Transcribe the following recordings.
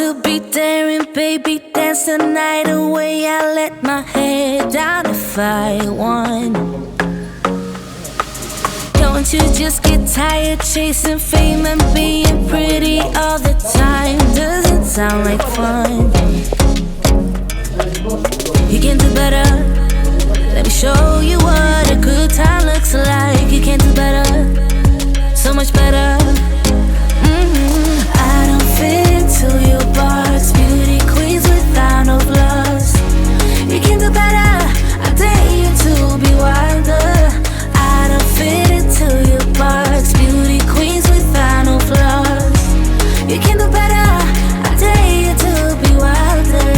to be daring, baby, dance the night away. I let my head down if I won. Don't you just get tired chasing fame and being pretty all the time? Doesn't sound like fun. You can do better. Let me show you what a good time looks like. You can do better, so much better. I don't fit into your box. Beauty queens without no flaws. You can do better. I dare you to be wilder. I don't fit into your box. Beauty queens without no flaws. You can do better. I dare you to be wilder.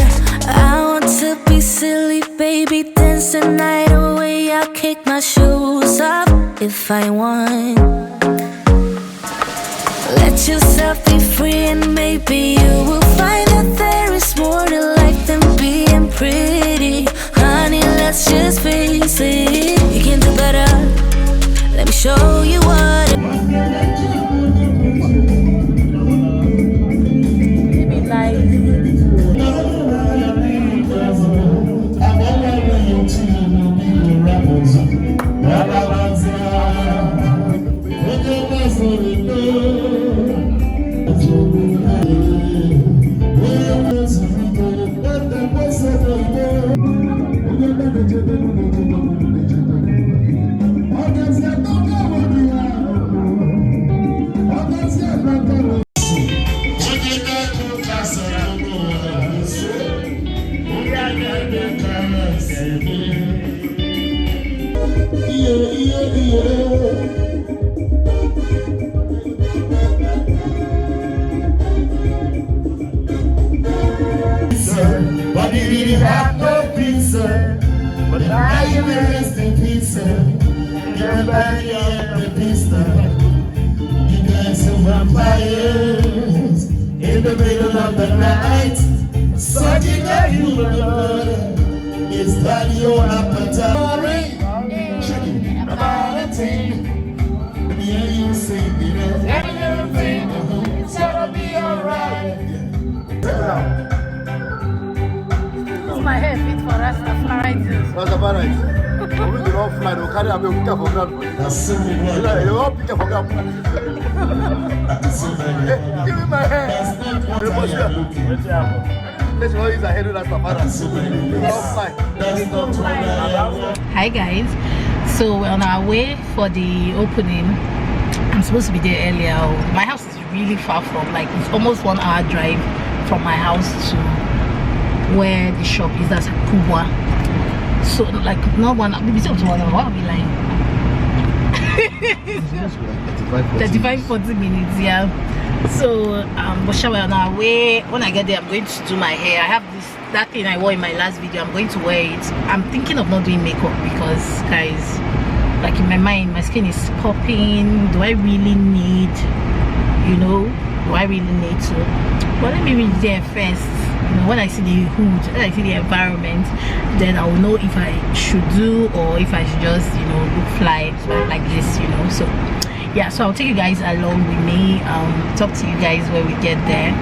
I want to be silly, baby, dance the night away. I'll kick my shoes off if I want. Let yourself be free and maybe you will find that there is more to life than being pretty. Honey, let's just face it. You can do better. Let me show you what. Maybe nice. But you didn't have no pizza. But now you will rest in peace. You're back in the pista. You guys are vampires in the middle of the night, sucking a human blood. Is that your appetite? About a thing. Yeah, you sing, you know, every little thing. It's gonna be alright. My hair fit for Rastafari. Rastafari. We do not fly. We carry a picture for granted. That's so good. You don't picture for granted. Give me my hair. Let's go use a head with Rastafari. We don't fly. Hi guys, so we're on our way for the opening. I'm supposed to be there earlier. My house is really far from, like, it's almost 1 hour drive from my house to where the shop is. That's Kubwa. So like not 1 hour, maybe up to 1 hour. Why are we lying? 35-40 minutes, yeah. So we're on our way. When I get there, I'm going to do my hair. I have that thing I wore in my last video. I'm going to wear it. I'm thinking of not doing makeup because, guys, like in my mind, my skin is popping. Do I really need, you know, do I really need to? But let me reach there first. You know, when I see the hood, when I see the environment, then I will know if I should do or if I should just, you know, look fly like this, you know. So yeah, so I'll take you guys along with me. Talk to you guys when we get there.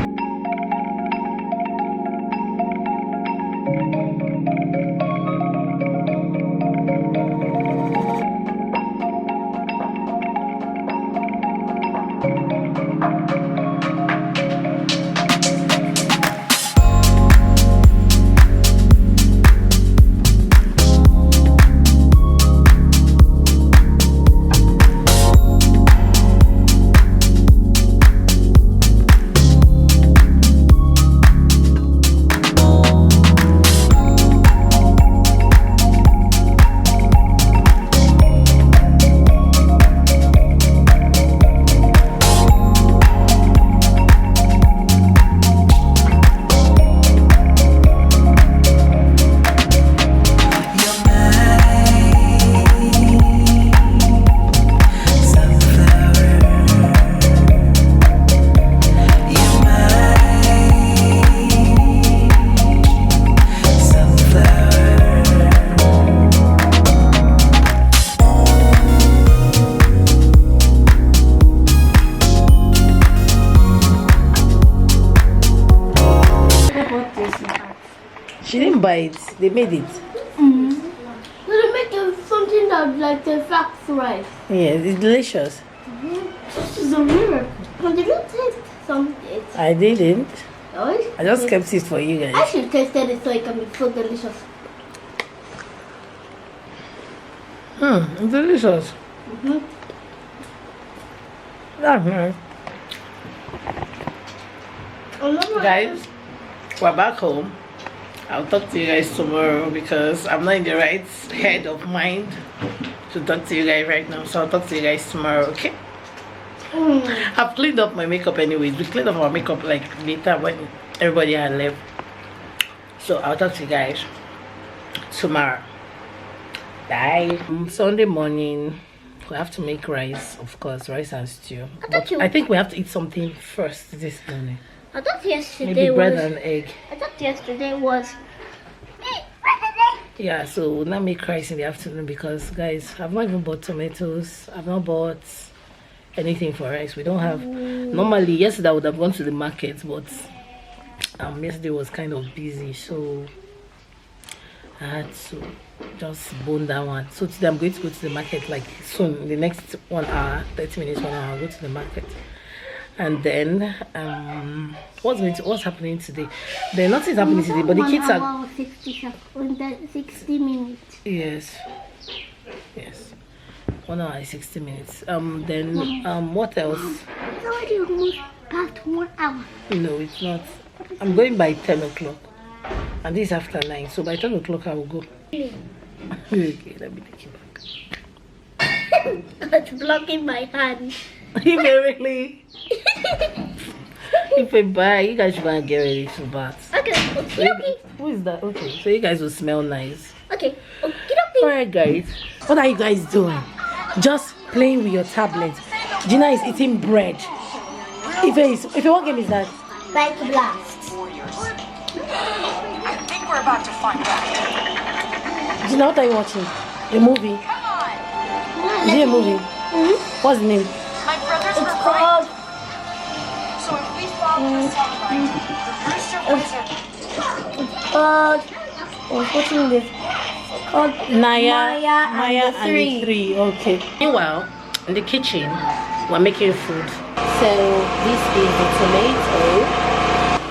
buy it. They made it. They make something that like the flax rice. Yeah, it's delicious. This is a miracle. But did you taste something? I didn't. Oh, I just kept it for you I guys. should taste it so it can be so delicious. It's delicious. That's nice. Guys, we're back home. I'll talk to you guys tomorrow because I'm not in the right head of mind to talk to you guys right now. So I'll talk to you guys tomorrow, okay? I've cleaned up my makeup anyways. We cleaned up our makeup like later when everybody had left. So I'll talk to you guys tomorrow. Bye. Sunday morning, we have to make rice, of course, rice and stew. But I think we have to eat something first this morning. I thought yesterday Maybe bread and egg. I thought yesterday was. Yeah, so we'll not make rice in the afternoon because, guys, I've not even bought tomatoes. I've not bought anything for rice. We don't have. Normally, yesterday I would have gone to the market, but yesterday was kind of busy, so I had to just bone that one. So today I'm going to go to the market like soon. In the next 1 hour, 30 minutes, 1 hour, I'll go to the market. And then what's happening today? There's nothing happening today, but the kids are 60 minutes. yes 1 hour and 60 minutes. Then what else? It's already almost past 1 hour. No, it's not. I'm going by 10 o'clock and this is after 9, so by 10 o'clock I will go. Okay, let me take it back. It's blocking my hand. If you really if I buy, you guys should go and get ready to bath. Okay, okay. Who is that? Okay, so you guys will smell nice. Okay, okay. Alright guys, what are you guys doing? Just playing with your tablet. Jina is eating bread. If what game is that? Bike blast. I think we're about to find out. Jina, what are you watching? A movie? Is it a movie? What's the name? My brothers were Called. right. So if we follow the sunlight, the rooster boys are... I was watching this. It's called Maya and the and the three. Okay. Meanwhile, in the kitchen, we're making food. So this is the tomato.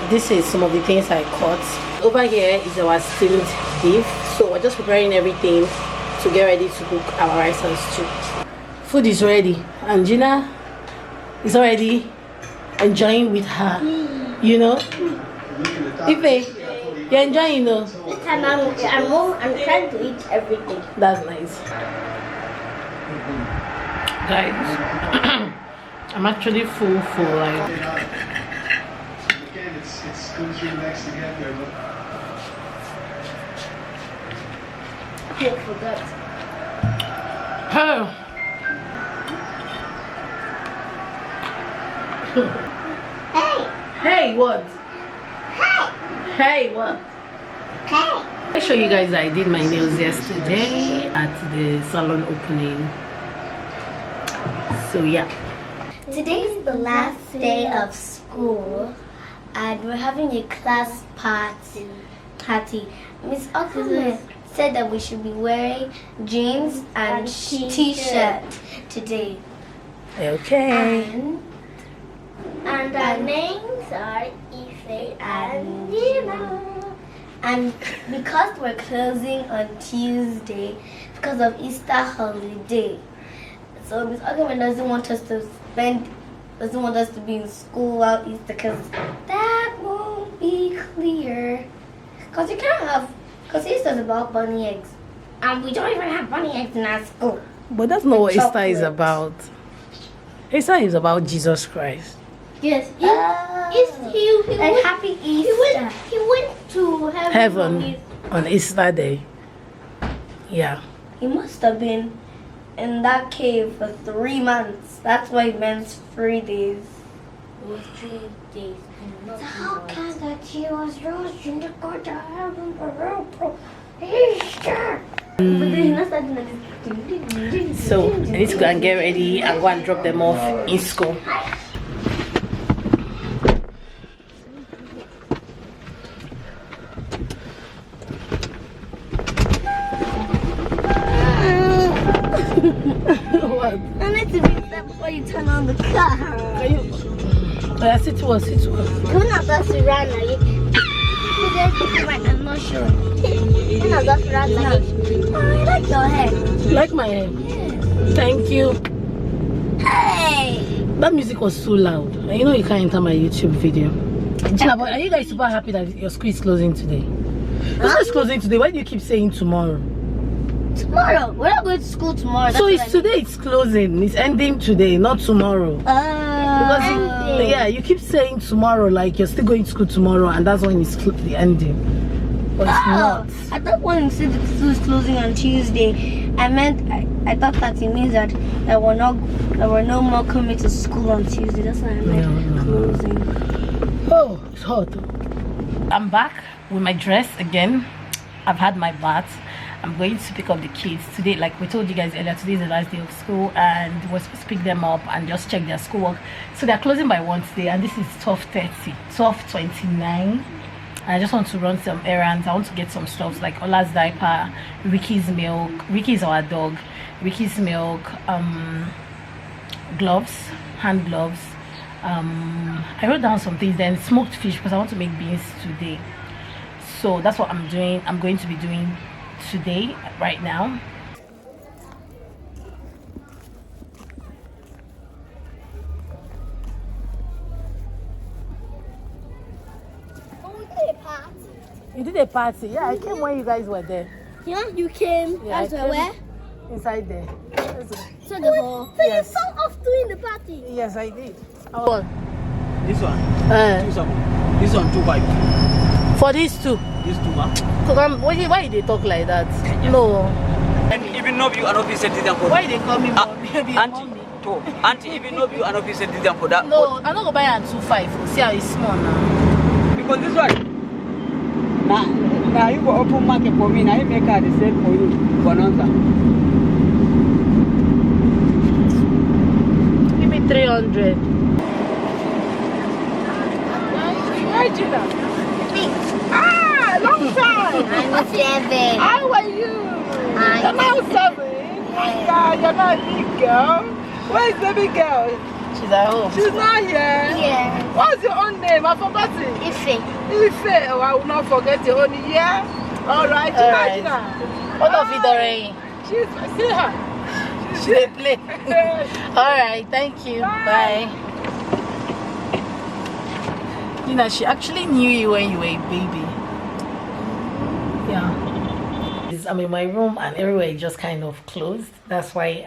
This is some of the things I cut. Over here is our steamed beef. So we're just preparing everything to get ready to cook our rice and stew. Food is ready, and Jina is already enjoying with her. You know, Ife, you're enjoying, you know. This time I'm trying to eat everything. That's nice, guys. I'm actually full for like. Again, it's comes through next to get there, but I forgot. Oh. Hey, what? Hey, what? I show you guys I did my nails yesterday at the salon opening. So yeah. Today is the last day of school and we're having a class party. Miss Okume said that we should be wearing jeans and t-shirt today. Okay. And our names are Ife and Jina. And because we're closing on Tuesday because of Easter holiday, so Miss Okume doesn't want us to be in school while Easter because that won't be clear. Because you can't have, because Easter's about bunny eggs. And we don't even have bunny eggs in our school. But that's not what Easter is Chocolate. about. Easter is about Jesus Christ. Yes, he went, happy Easter. He went to Heaven on Easter Day. Yeah. He must have been in that cave for 3 months. That's why it meant 3 days. It was 3 days. So how can that he was rose in the go to heaven for Easter? So I need to go and get ready and go and drop them off in school. fix that before you turn on the car. Can you? Yeah, sit well. You're not just run now. I'm not sure. You're not just run now. Oh, I like your hair. You like my hair? Yeah. Thank you. Hey! That music was so loud. And you know you can't enter my YouTube video. Jina, but are you guys super happy that your school is closing today? Your school is closing today. Why do you keep saying tomorrow? Tomorrow. We're not going to school tomorrow. So it's today. It's closing. It's ending today, not tomorrow. Because you keep saying tomorrow, like you're still going to school tomorrow, and that's when it's the ending. But it's not. I thought when you said the school is closing on Tuesday, I thought that it means that we're no more coming to school on Tuesday. That's why I meant closing. Oh, it's hot. I'm back with my dress again. I've had my bath. I'm going to pick up the kids today. Like we told you guys earlier, today is the last day of school, and we're supposed to pick them up and just check their schoolwork. So they're closing by 1 today, and this is 12:29. I just want to run some errands. I want to get some stuff like Ola's diaper, Ricky's milk. Ricky is our dog. Ricky's milk, gloves, hand gloves. I wrote down some things. Then smoked fish because I want to make beans today. So that's what I'm doing. I'm going to be doing today, right now. You did a party? Yeah, I came when you guys were there. Yeah, you came. Yeah, Where? Inside there. So the hall. So Yes. you saw us doing the party? Yes, I did. This one. This one 2.5. For these two. This 2 ma. Why they talk like that? No. And even know you an officer did them for. Why they call me mommy? Auntie, even know you an officer did them for that. No, I'm not gonna buy a 2.5. See how it's small now. Because this one. Now you go open market for me. Now you make her the same for you. Bonanza. Give me 300. Hi, Jina. Long time. I'm 7. How are you? You're now 7. Yeah, you're not a big girl. Where's the big girl? She's at home. She's not here. Yeah. What's your own name? I forgot it. Ife. Ife. Oh, I will not forget your own. Yeah. All right. Jina. What of it already? See her. She play. All right. Thank you. Bye. Jina, she actually knew you when you were a baby. Yeah. I'm in my room and everywhere is just kind of closed. That's why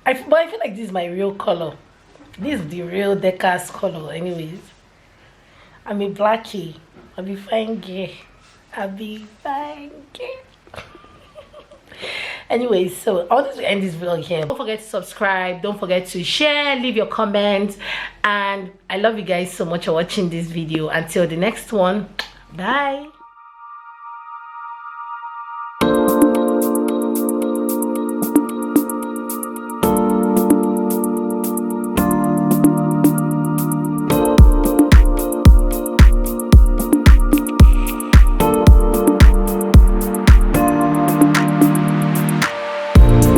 I feel like this is my real color. This is the real Deka's color. Anyways, I'm a blackie. I'll be fine gay. Anyways, so I wanted to end this vlog here. Don't forget to subscribe, don't forget to share, leave your comments, and I love you guys so much for watching this video. Until the next one, bye.